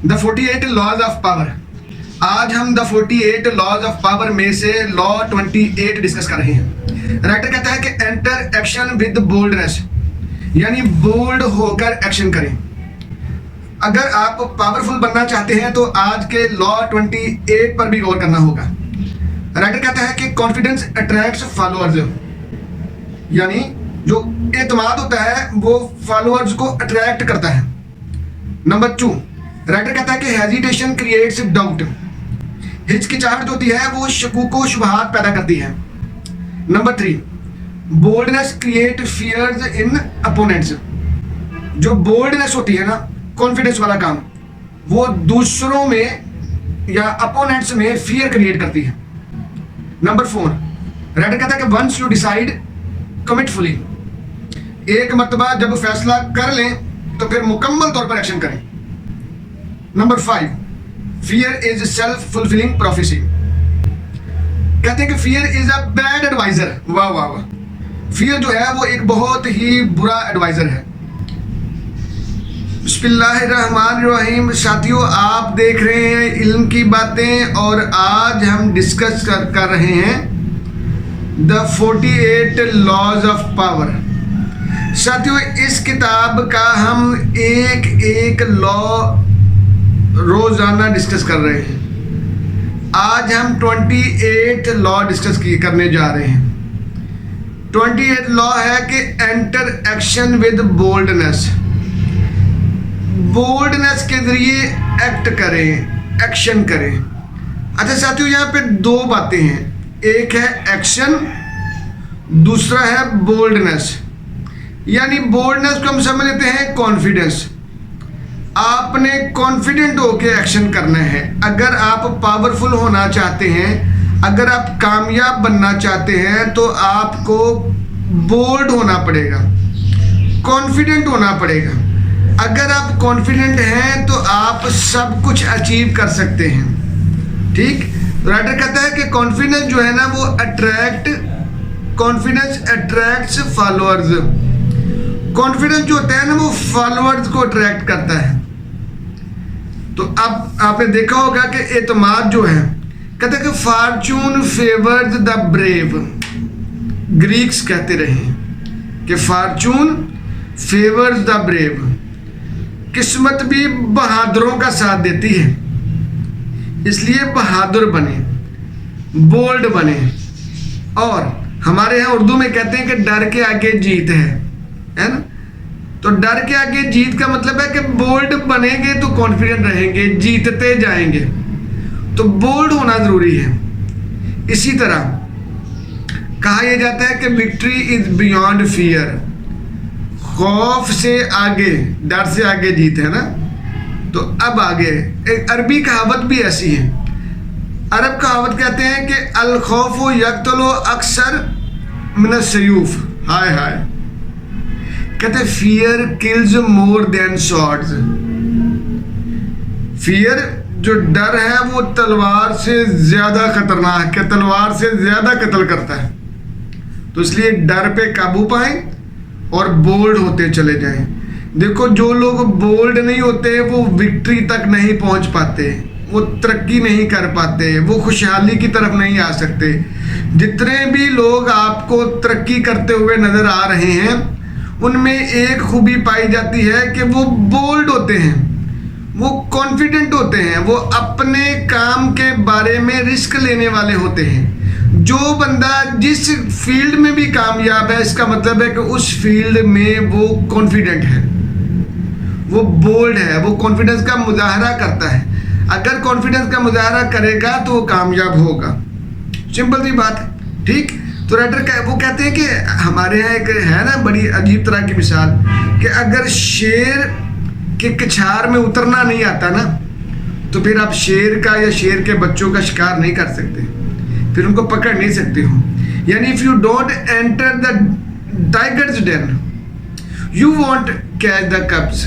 The 48 laws of power. आज हम the 48 laws of power में से लॉ 28 डिस्कस कर रहे हैं। राइटर कहता है कि एंटर एक्शन विद बोल्डनेस, यानी बोल्ड होकर एक्शन करें। अगर आप पावरफुल बनना चाहते हैं तो आज के लॉ 28 पर भी गौर करना होगा। राइटर कहता है कि कॉन्फिडेंस अट्रैक्ट्स फॉलोअर्स, यानी जो एतमाद होता है वो फॉलोअर्स को अट्रैक्ट करता है। नंबर 2, राइटर कहता है कि हेजिटेशन क्रिएट्स डाउट, हिचकिचाहट होती है वो शकूक व शुबहात पैदा करती है। Number 3, boldness create fears in opponents, जो बोल्डनेस होती है ना, कॉन्फिडेंस वाला काम, वो दूसरों में या अपोनेंट्स में फियर क्रिएट करती है। नंबर 4, राइटर कहता है कि once you decide commit fully, एक मर्तबा जब फैसला कर लें तो फिर मुकम्मल तौर पर एक्शन करें। Number 5, fear is self fulfilling prophecy, कहते हैं कि fear is a bad adviser. वाह वाह वाह, फियर जो है वो एक बहुत ही बुरा एडवाइजर है। बिस्मिल्लाहिर्रहमानिर्रहीम। साथियों, आप देख रहे हैं इल्म की बातें और आज हम डिस्कस कर रहे हैं द 48 लॉज ऑफ पावर। साथियों, इस किताब का हम एक एक लॉ रोजाना डिस्कस कर रहे हैं। आज हम 28 लॉ डिस्कस करने जा रहे हैं। 28 लॉ है कि enter action with boldness, boldness के जरिए एक्ट करें, एक्शन करें। अच्छा साथियों, यहाँ पे दो बातें हैं, एक है एक्शन, दूसरा है बोल्डनेस। यानी बोल्डनेस को हम समझ लेते हैं कॉन्फिडेंस। आपने कॉन्फिडेंट होके एक्शन करना है। अगर आप पावरफुल होना चाहते हैं, अगर आप कामयाब बनना चाहते हैं तो आपको बोल्ड होना पड़ेगा, कॉन्फिडेंट होना पड़ेगा। अगर आप कॉन्फिडेंट हैं तो आप सब कुछ अचीव कर सकते हैं। ठीक, राइटर कहता है कि कॉन्फिडेंस जो है ना वो कॉन्फिडेंस अट्रैक्ट्स फॉलोअर्स। कॉन्फिडेंस जो होता है ना वो फॉलोअर्स को अट्रैक्ट करता है। तो अब आपने देखा होगा कि एतमाद जो है, कहते हैं कि Fortune favours the brave. Greeks कहते रहे कि फॉर्चून फेवर्स द ब्रेव, किस्मत भी बहादुरों का साथ देती है। इसलिए बहादुर बने, बोल्ड बने। और हमारे यहाँ उर्दू में कहते हैं कि डर के आगे जीत है ना। तो डर के आगे जीत का मतलब है कि बोल्ड बनेंगे तो कॉन्फिडेंट रहेंगे, जीतते जाएंगे। तो बोल्ड होना जरूरी है। इसी तरह कहा यह जाता है कि विक्ट्री इज बियॉन्ड फियर, खौफ से आगे, डर से आगे जीत है ना। तो अब आगे एक अरबी कहावत भी ऐसी है। अरब कहावत कहते हैं कि अल खौफु यक्तुलु अक्सर मिन अस्सयूफ। हाय हाय, कहते fear kills more than swords. Fear जो डर है वो तलवार से ज्यादा खतरनाक है, तलवार से ज्यादा कत्ल करता है। तो इसलिए डर पे काबू पाएं और बोल्ड होते चले जाएं। देखो, जो लोग बोल्ड नहीं होते वो विक्ट्री तक नहीं पहुंच पाते, वो तरक्की नहीं कर पाते, वो खुशहाली की तरफ नहीं आ सकते। जितने भी लोग आपको तरक्की करते हुए नजर आ रहे हैं उनमें एक खूबी पाई जाती है कि वो बोल्ड होते हैं, वो कॉन्फिडेंट होते हैं, वो अपने काम के बारे में रिस्क लेने वाले होते हैं। जो बंदा जिस फील्ड में भी कामयाब है, इसका मतलब है कि उस फील्ड में वो कॉन्फिडेंट है, वो बोल्ड है, वो कॉन्फिडेंस का मुजाहरा करता है। अगर कॉन्फिडेंस का मुजाहरा करेगा तो वो कामयाब होगा। सिंपल सी बात है। ठीक, तो राइटर वो कहते हैं कि हमारे यहाँ एक है ना बड़ी अजीब तरह की मिसाल कि अगर शेर के कछार में उतरना नहीं आता ना तो फिर आप शेर का या शेर के बच्चों का शिकार नहीं कर सकते, फिर उनको पकड़ नहीं सकते हो। यानी if you don't enter the tiger's den you won't catch the cubs.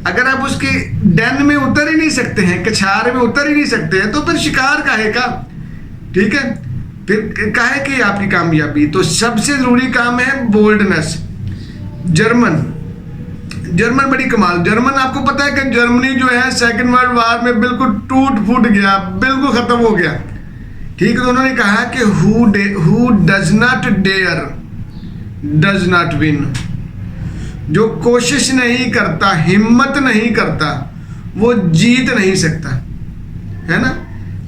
अगर आप उसके डेन में उतर ही नहीं सकते हैं, कछार में उतर ही नहीं सकते हैं, तो फिर शिकार काहे का। ठीक है, फिर काहे कि आपकी कामयाबी। तो सबसे जरूरी काम है बोल्डनेस। जर्मन जर्मन बड़ी कमाल। जर्मन आपको पता है कि जर्मनी जो है सेकेंड वर्ल्ड वार में बिल्कुल टूट फूट गया, बिल्कुल खत्म हो गया। ठीक है, तो उन्होंने कहा कि who does not dare does not win. जो कोशिश नहीं करता, हिम्मत नहीं करता, वो जीत नहीं सकता, है ना।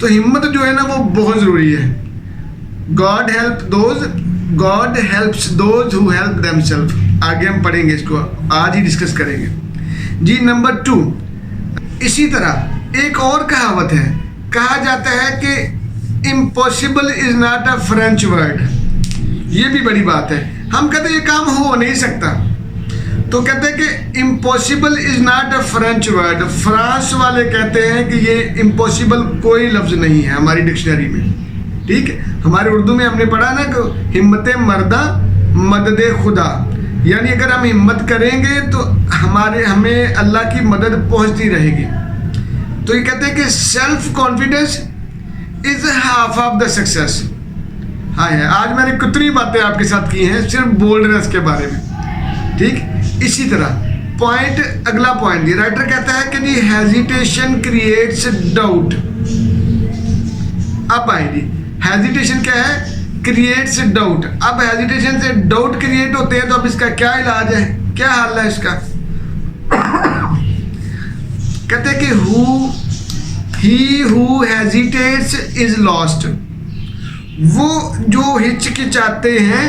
तो हिम्मत जो है ना वो बहुत जरूरी है। God helps those who help themselves. आगे हम पढ़ेंगे इसको, आज ही डिस्कस करेंगे जी। नंबर 2, इसी तरह एक और कहावत है, कहा जाता है कि impossible is not a French word. ये भी बड़ी बात है। हम कहते हैं ये काम हो नहीं सकता, तो कहते हैं कि impossible is not a French word. France वाले कहते हैं कि ये इम्पॉसिबल कोई लफ्ज नहीं है हमारी डिक्शनरी में। ठीक है, हमारे उर्दू में हमने पढ़ा ना कि हिम्मत मर्दा मदद खुदा, यानी अगर हम हिम्मत करेंगे तो हमें अल्लाह की मदद पहुंचती रहेगी। तो ये कहते हैं कि self confidence is half of the success. हाँ है, आज मैंने कितनी बातें आपके साथ की हैं सिर्फ बोल्डनेस के बारे में। ठीक, इसी तरह पॉइंट, अगला पॉइंट जी, राइटर कहता है कि जी हेजिटेशन क्रिएट्स डाउट। अब आए जी, हेजिटेशन क्या है? Creates doubt. अब हेजिटेशन से डाउट क्रिएट होते हैं, तो अब इसका क्या इलाज है, क्या हल है इसका? कहते हैं कि he who hesitates is lost. वो जो हिचकिचाते हैं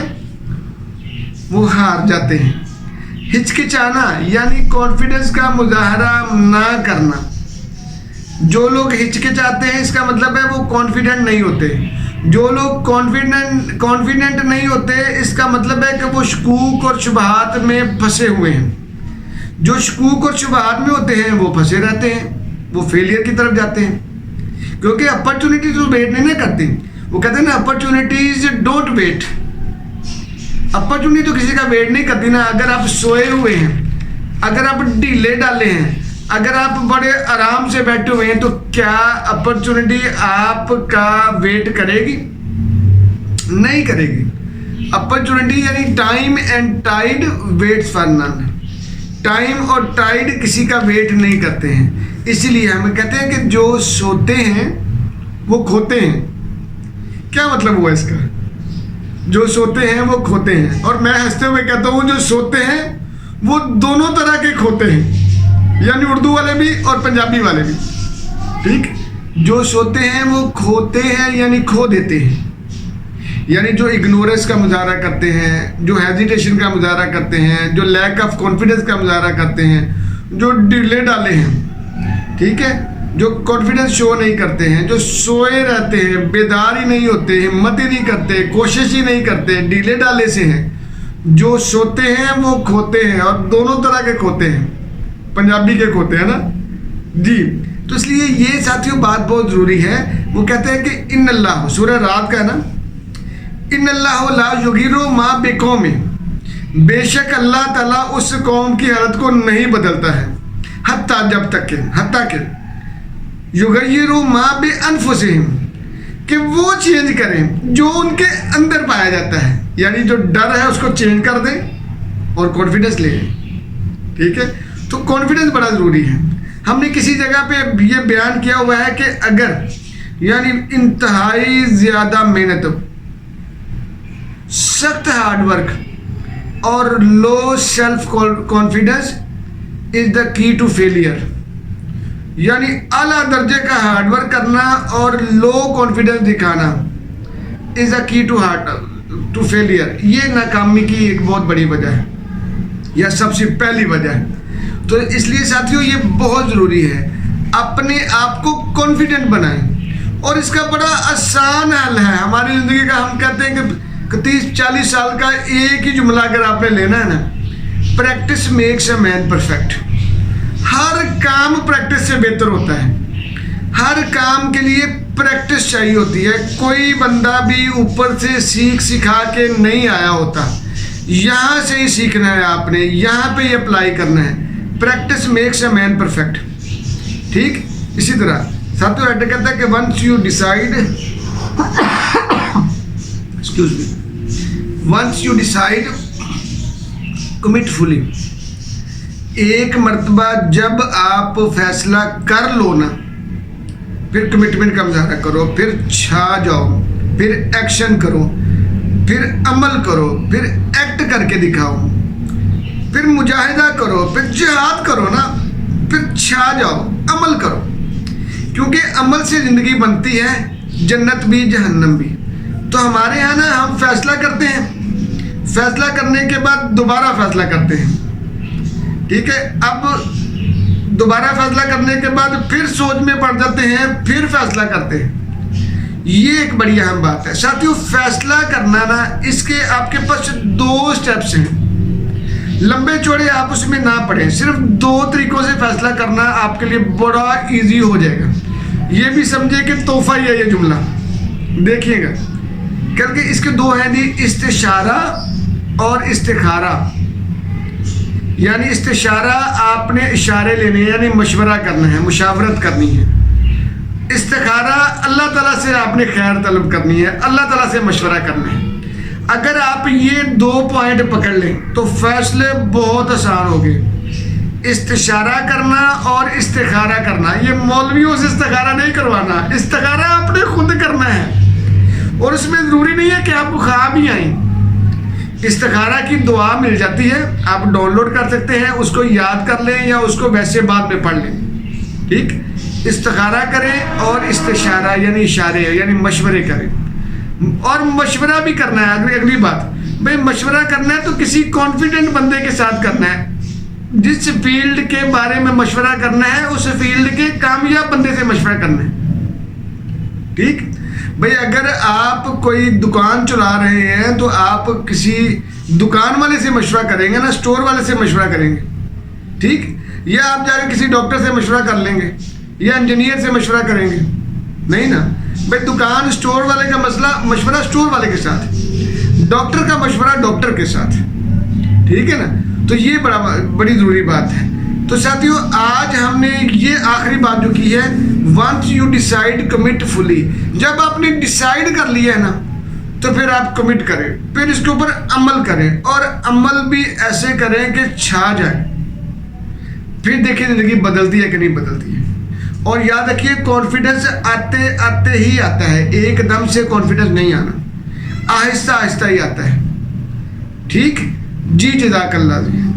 वो हार जाते हैं। हिचकिचाना यानी कॉन्फिडेंस का मुजाहरा ना करना। जो लोग हिचकिचाते हैं इसका मतलब है वो कॉन्फिडेंट नहीं होते। जो लोग कॉन्फिडेंट नहीं होते इसका मतलब है कि वो शकूक और शुबहात में फंसे हुए हैं। जो शकूक और शुबहात में होते हैं वो फंसे रहते हैं, वो फेलियर की तरफ जाते हैं, क्योंकि अपॉर्चुनिटीज वो वेट नहीं ना करती। वो कहते हैं ना, अपॉर्चुनिटीज डोंट वेट। अपॉर्चुनिटी तो किसी का वेट नहीं करती ना। अगर आप सोए हुए हैं, अगर आप ढीले डाले हैं, अगर आप बड़े आराम से बैठे हुए हैं, तो क्या अपॉर्चुनिटी आपका वेट करेगी? नहीं करेगी। अपॉर्चुनिटी यानी time and tide waits for none. Time और टाइड किसी का वेट नहीं करते हैं। इसीलिए हम कहते हैं कि जो सोते हैं वो खोते हैं। क्या मतलब हुआ इसका? जो सोते हैं वो खोते हैं। और मैं हंसते हुए कहता हूँ जो सोते हैं वो दोनों तरह के खोते हैं, यानी उर्दू वाले भी और पंजाबी वाले भी। ठीक, जो सोते हैं वो खोते हैं यानी खो देते हैं। यानी जो इग्नोरेंस का मुजाहरा करते हैं, जो हेजिटेशन का मुजाहरा करते हैं, जो लैक ऑफ कॉन्फिडेंस का मुजाहरा करते हैं, जो ढीले डाले हैं, ठीक है, जो कॉन्फिडेंस शो नहीं करते हैं, जो सोए रहते हैं, बेदार ही नहीं होते, हिम्मत ही नहीं करते, कोशिश ही नहीं करते, ढीले डाले से हैं। जो सोते हैं वो खोते हैं, और दोनों तरह के खोते हैं, पंजाबी के खोते हैं ना जी। तो इसलिए ये साथियों बात बहुत ज़रूरी है। वो कहते हैं कि इन अल्लाह, सूरह रात का है ना, इन अल्लाह ला युगिरो मा बेकौम, बेशक अल्लाह ताला उस कौम की हालत को नहीं बदलता है, हत्ता जब तक के, हत्ता के युगय्यिरु मा बि अनफुसिहिम, कि वो चेंज करें जो उनके अंदर पाया जाता है। यानी जो डर है उसको चेंज कर दें और कॉन्फिडेंस ले लें। ठीक है, तो कॉन्फिडेंस बड़ा ज़रूरी है। हमने किसी जगह पे ये बयान किया हुआ है कि अगर यानी इंतहाई ज़्यादा मेहनत, सख्त हार्डवर्क और low self confidence is the key to failure. यानी आला दर्जे का हार्डवर्क करना और लो कॉन्फिडेंस दिखाना इज अ की टू फेलियर। ये नाकामी की एक बहुत बड़ी वजह है, या सबसे पहली वजह है। तो इसलिए साथियों ये बहुत ज़रूरी है, अपने आप को कॉन्फिडेंट बनाएं। और इसका बड़ा आसान हल है हमारी ज़िंदगी का। हम कहते हैं कि 30-40 साल का एक ही जुमला अगर आपने लेना है ना, practice makes a man perfect. हर काम प्रैक्टिस से बेहतर होता है। हर काम के लिए प्रैक्टिस चाहिए होती है। कोई बंदा भी ऊपर से सिखा के नहीं आया होता। यहाँ से ही सीखना है आपने, यहाँ पे ही अप्लाई करना है। Practice makes a man perfect. ठीक, इसी तरह साथियों राइटर कहता है कि once you decide, excuse me, once you decide commit fully, एक मर्तबा जब आप फैसला कर लो ना, फिर कमिटमेंट का मुजाहरा करो, फिर छा जाओ, फिर एक्शन करो, फिर अमल करो, फिर एक्ट करके दिखाओ, फिर मुजाहिदा करो, फिर जिहाद करो ना, फिर छा जाओ, अमल करो। क्योंकि अमल से ज़िंदगी बनती है, जन्नत भी जहन्नम भी। तो हमारे यहाँ ना हम फैसला करते हैं, फैसला करने के बाद दोबारा फैसला करते हैं, ठीक है। अब दोबारा फैसला करने के बाद फिर सोच में पड़ जाते हैं, फिर फैसला करते हैं। ये एक बड़ी अहम बात है साथियों। फैसला करना ना, इसके आपके पास 2 स्टेप्स हैं, लंबे चौड़े आप उसमें ना पड़े। सिर्फ 2 तरीकों से फैसला करना आपके लिए बड़ा इजी हो जाएगा। ये भी समझे कि तोहफा ही है ये जुमला, देखिएगा। क्योंकि इसके 2 हैं जी, इस्तिशारा और इस्तिखारा। यानी इस्तिशारा आपने इशारे लेने यानी मशवरा करना है, मुशावरत करनी है। इस्तिखारा अल्लाह ताला से आपने खैर तलब करनी है, अल्लाह ताला से मशवरा करना है। अगर आप ये 2 पॉइंट पकड़ लें तो फैसले बहुत आसान हो गए। इस्तिशारा करना और इस्तिखारा करना, ये मौलवियों से इस्तिखारा नहीं करवाना, इस्तिखारा आपने खुद करना है। और उसमें ज़रूरी नहीं है कि आपको ख्वाब ही आए। इस्तिखारा की दुआ मिल जाती है, आप डाउनलोड कर सकते हैं, उसको याद कर लें या उसको वैसे बाद में पढ़ लें, ठीक। इस्तिखारा करें और इस्तिशारा यानी इशारे यानी मशवरे करें। और मशवरा भी करना है। अगली बात भाई, मशवरा करना है तो किसी कॉन्फिडेंट बंदे के साथ करना है। जिस फील्ड के बारे में मशवरा करना है उस फील्ड के कामयाब बंदे से मशवरा करना है, ठीक भाई। अगर आप कोई दुकान चला रहे हैं तो आप किसी दुकान वाले से मशवरा करेंगे ना, स्टोर वाले से मशवरा करेंगे, ठीक। या आप जाकर किसी डॉक्टर से मशवरा कर लेंगे या इंजीनियर से मशवरा करेंगे, नहीं ना भाई। दुकान स्टोर वाले का मशवरा स्टोर वाले के साथ, डॉक्टर का मशवरा डॉक्टर के साथ, ठीक है ना। तो ये बड़ी ज़रूरी बात है। तो साथियों, आज हमने ये आखिरी बात जो की है, once you decide commit fully. जब आपने डिसाइड कर लिया है ना, तो फिर आप कमिट करें, फिर इसके ऊपर अमल करें, और अमल भी ऐसे करें कि छा जाए। फिर देखिए ज़िंदगी बदलती है कि नहीं बदलती है। और याद रखिए, कॉन्फिडेंस आते आते ही आता है, एकदम से कॉन्फिडेंस नहीं आना, आहिस्ता आहिस्ता ही आता है, ठीक जी। जज़ाकल्लाह जी।